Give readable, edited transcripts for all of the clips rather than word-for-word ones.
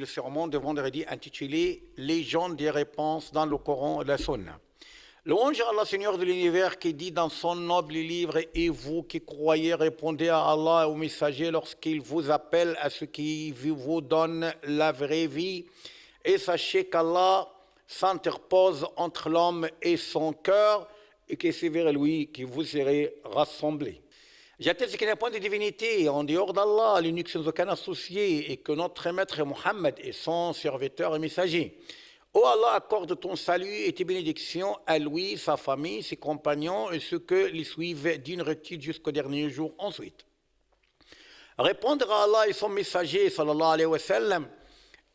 sermon de vendredi intitulé « Légende des réponses dans le Coran et la Sunna ». Louange à Allah, Seigneur de l'univers, qui dit dans son noble livre « Et vous qui croyez, répondez à Allah et aux messagers lorsqu'ils vous appellent à ce qui vous donne la vraie vie. Et sachez qu'Allah s'interpose entre l'homme et son cœur et que c'est vers lui que vous serez rassemblés. » J'atteste qu'il n'y a point de divinité en dehors d'Allah, l'unique sans aucun associé, et que notre maître Mohammed est son serviteur et messager. Ô Allah, accorde ton salut et tes bénédictions à lui, sa famille, ses compagnons et ceux que les suivent d'une requête jusqu'au dernier jour ensuite. Répondre à Allah et son messager, sallallahu alayhi wa sallam,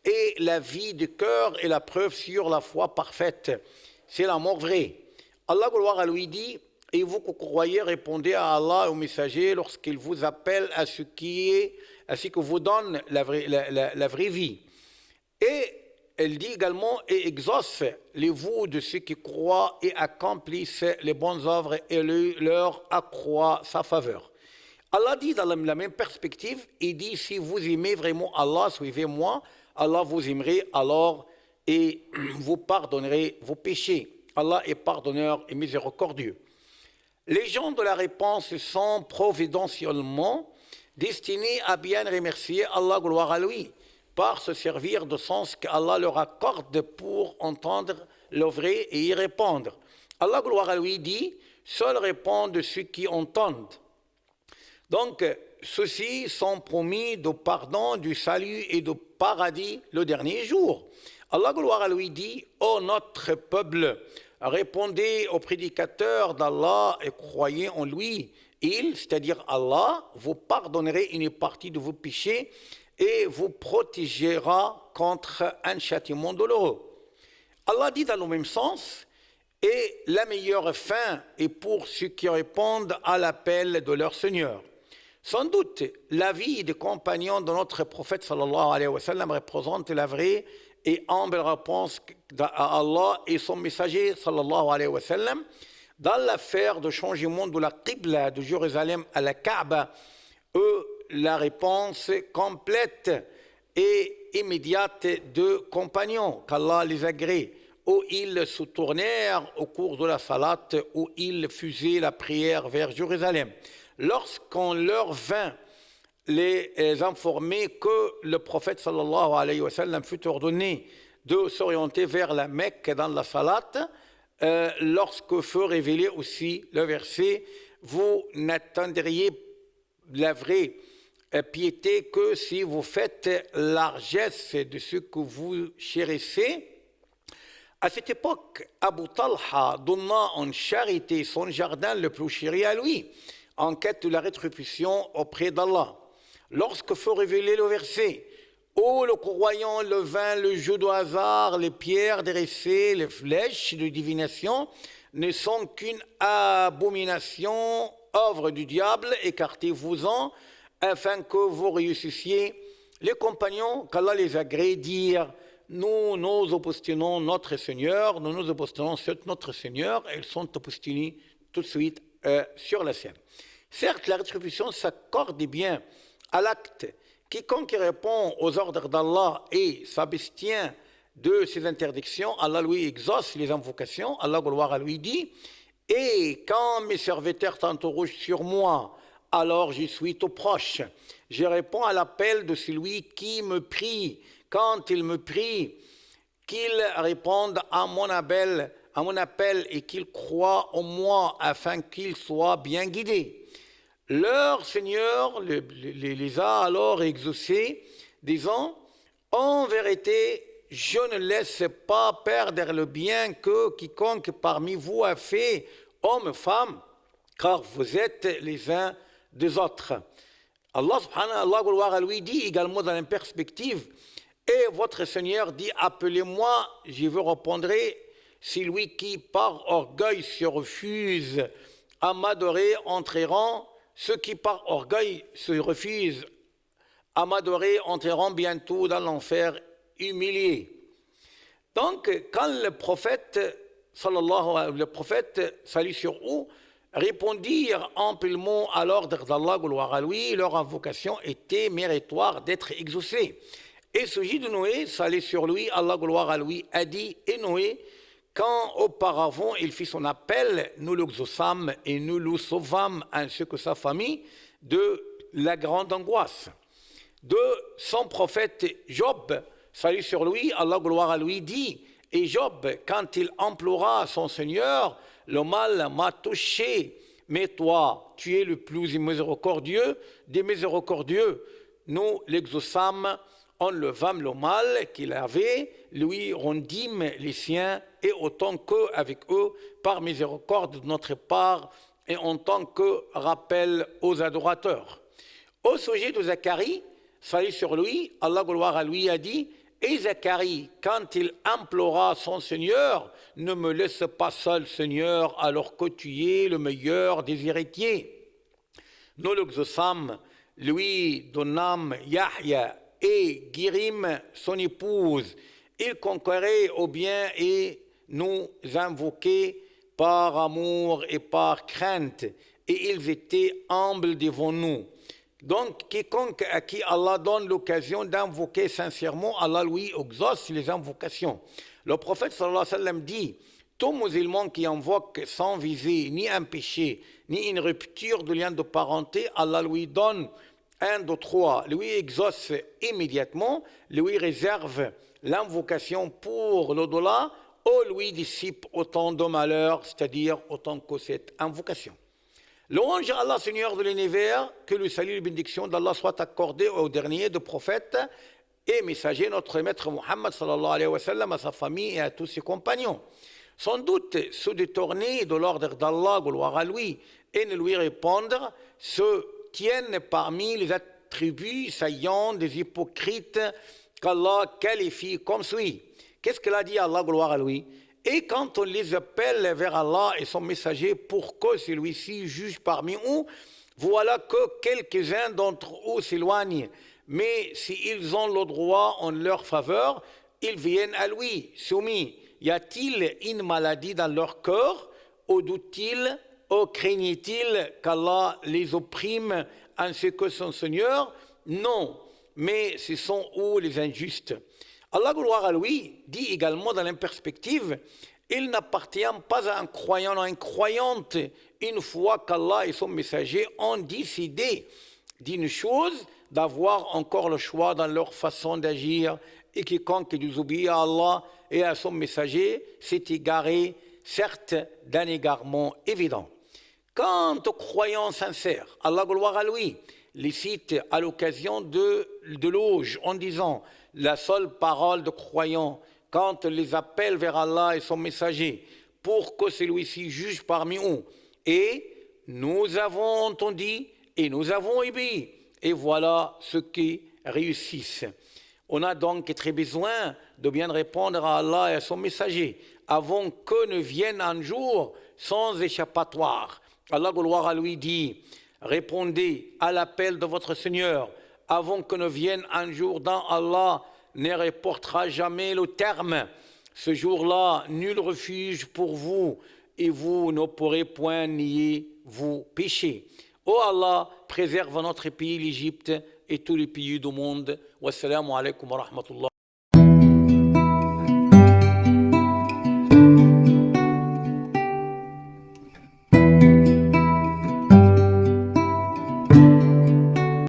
est la vie du cœur et la preuve sur la foi parfaite. C'est l'amour vrai. Allah, gloire à lui, dit: et vous qui croyez, répondez à Allah et au messager lorsqu'il vous appelle à ce que vous donne la vraie vie. Et elle dit également: et exauce les vœux de ceux qui croient et accomplissent les bonnes œuvres et leur accroît sa faveur. Allah dit dans la même perspective, il dit: si vous aimez vraiment Allah, suivez-moi, Allah vous aimerez alors et vous pardonnerez vos péchés. Allah est pardonneur et miséricordieux. Les gens de la réponse sont providentiellement destinés à bien remercier Allah, gloire à lui, par se servir de sens qu'Allah leur accorde pour entendre le vrai et y répondre. Allah, gloire à lui, dit: seuls répondent ceux qui entendent. Donc, ceux-ci sont promis de pardon, du salut et de paradis le dernier jour. Allah, gloire à lui, dit: ô notre peuple, répondez aux prédicateurs d'Allah et croyez en lui. Il, c'est-à-dire Allah, vous pardonnerait une partie de vos péchés et vous protégera contre un châtiment douloureux. Allah dit dans le même sens: et la meilleure fin est pour ceux qui répondent à l'appel de leur Seigneur. Sans doute, la vie des compagnons de notre prophète sallallahu alayhi wa sallam représente la vraie et humble réponse à Allah et son messager sallallahu alayhi wa sallam. Dans l'affaire de changement de la Qibla de Jérusalem à la Kaaba, la réponse complète et immédiate de compagnons qu'Allah les agrée, où ils se tournèrent au cours de la salat, où ils faisaient la prière vers Jérusalem. Lorsqu'on leur vint les informer que le prophète sallallahu alayhi wa sallam fut ordonné de s'orienter vers la Mecque dans la salat, lorsque fut révélé aussi le verset: vous n'atteindriez la vraie piété que si vous faites largesse de ce que vous chérissez. À cette époque, Abu Talha donna en charité son jardin le plus chéri à lui, en quête de la rétribution auprès d'Allah. Lorsque fut révélé le verset: ô le croyant, le vin, le jeu de hasard, les pierres dressées, les flèches de divination ne sont qu'une abomination, œuvre du diable, écartez-vous-en, afin que vous réussissiez. Les compagnons, qu'Allah les agrée, dirent: nous obstinons notre Seigneur, nous nous obstinons sur notre Seigneur, et ils sont obstinés tout de suite sur la scène. Certes, la rétribution s'accorde bien à l'acte. Quiconque répond aux ordres d'Allah et s'abstient de ses interdictions, Allah lui exauce les invocations. Allah, gloire à lui, dit: et quand mes serviteurs t'interrogent sur moi, alors j'y suis tout proche. Je réponds à l'appel de celui qui me prie. Quand il me prie, qu'il réponde à mon appel et qu'il croit en moi afin qu'il soit bien guidé. Leur Seigneur les a alors exaucés, disant: en vérité, je ne laisse pas perdre le bien que quiconque parmi vous a fait, hommes et femmes, car vous êtes les uns des autres. Allah subhanahu wa ta'ala, gloire à lui, dit également dans la perspective: et votre Seigneur dit: appelez-moi, je vous répondrai. Celui qui par orgueil se refuse à m'adorer entreront. Ceux qui par orgueil se refusent à m'adorer entreront bientôt dans l'enfer humilié. Donc, quand le prophète, salut sur eux, répondirent amplement à l'ordre d'Allah, gloire à lui, leur invocation était méritoire d'être exaucée. Et sujet de Noé, salut sur lui, Allah gloire à lui, a dit, et Noé, quand auparavant il fit son appel, nous l'exaucâmes et nous le sauvâmes ainsi que sa famille de la grande angoisse. De son prophète Job, salut sur lui, Allah gloire à lui, dit, et Job, quand il implora son Seigneur, le mal m'a touché, mais toi, tu es le plus miséricordieux des miséricordieux. Nous l'exaucâmes, enlevâmes le mal qu'il avait, lui rendîmes les siens, et autant qu'avec eux, par miséricorde de notre part, et en tant que rappel aux adorateurs. Au sujet de Zacharie, salut sur lui, Allah gloire à lui a dit, et Zacharie, quand il implora son Seigneur, ne me laisse pas seul, Seigneur, alors que tu es le meilleur des héritiers. Nous l'exaucâmes, lui donnâmes Yahya et Guérim, son épouse. Il conquérait au bien et nous invoquait par amour et par crainte, et ils étaient humbles devant nous. Donc, quiconque à qui Allah donne l'occasion d'invoquer sincèrement, Allah lui exauce les invocations. Le prophète sallallahu alayhi wa sallam dit, tout musulman qui invoque sans viser ni un péché, ni une rupture de lien de parenté, Allah lui donne un de trois, lui exauce immédiatement, lui réserve l'invocation pour l'au-delà, ou lui dissipe autant de malheurs, c'est-à-dire autant que cette invocation. Louange à Allah, Seigneur de l'univers, que le salut et la bénédiction d'Allah soit accordé au dernier de prophètes et messager, notre maître Muhammad sallallahu alayhi wa sallam, à sa famille et à tous ses compagnons. Sans doute, se détourner de l'ordre d'Allah, gloire à lui, et ne lui répondre, se tiennent parmi les attributs saillants des hypocrites qu'Allah qualifie comme suit. Qu'est-ce qu'il a dit Allah, gloire à lui? Et quand on les appelle vers Allah et son messager pour que celui-ci juge parmi eux, voilà que quelques-uns d'entre eux s'éloignent. Mais s'ils ont le droit en leur faveur, ils viennent à lui, soumis. Y a-t-il une maladie dans leur cœur? Ou doutent-ils, ou craignent-ils qu'Allah les opprime ainsi que son Seigneur? Non, mais ce sont eux les injustes. Allah, gloire à lui, dit également dans la perspective, il n'appartient pas à un croyant ou à une croyante, une fois qu'Allah et son messager ont décidé d'une chose, d'avoir encore le choix dans leur façon d'agir, et quiconque désobéit à Allah et à son messager s'est égaré, certes d'un égarement évident. Quant aux croyants sincères, Allah, gloire à lui, les cite à l'occasion de l'éloge en disant la seule parole de croyant quand les appelle vers Allah et son messager pour que celui-ci juge parmi eux. Et nous avons entendu et nous avons obéi. Et voilà ce qui réussissent. On a donc très besoin de bien répondre à Allah et à son messager avant que ne vienne un jour sans échappatoire. Allah, gloire à lui, dit « Répondez à l'appel de votre Seigneur avant que ne vienne un jour dont Allah ne reportera jamais le terme. Ce jour-là, nul refuge pour vous et vous ne pourrez point nier vos péchés. Ô Allah, préserve notre pays, l'Égypte et tous les pays du monde. Wassalamu alaikum wa rahmatullah.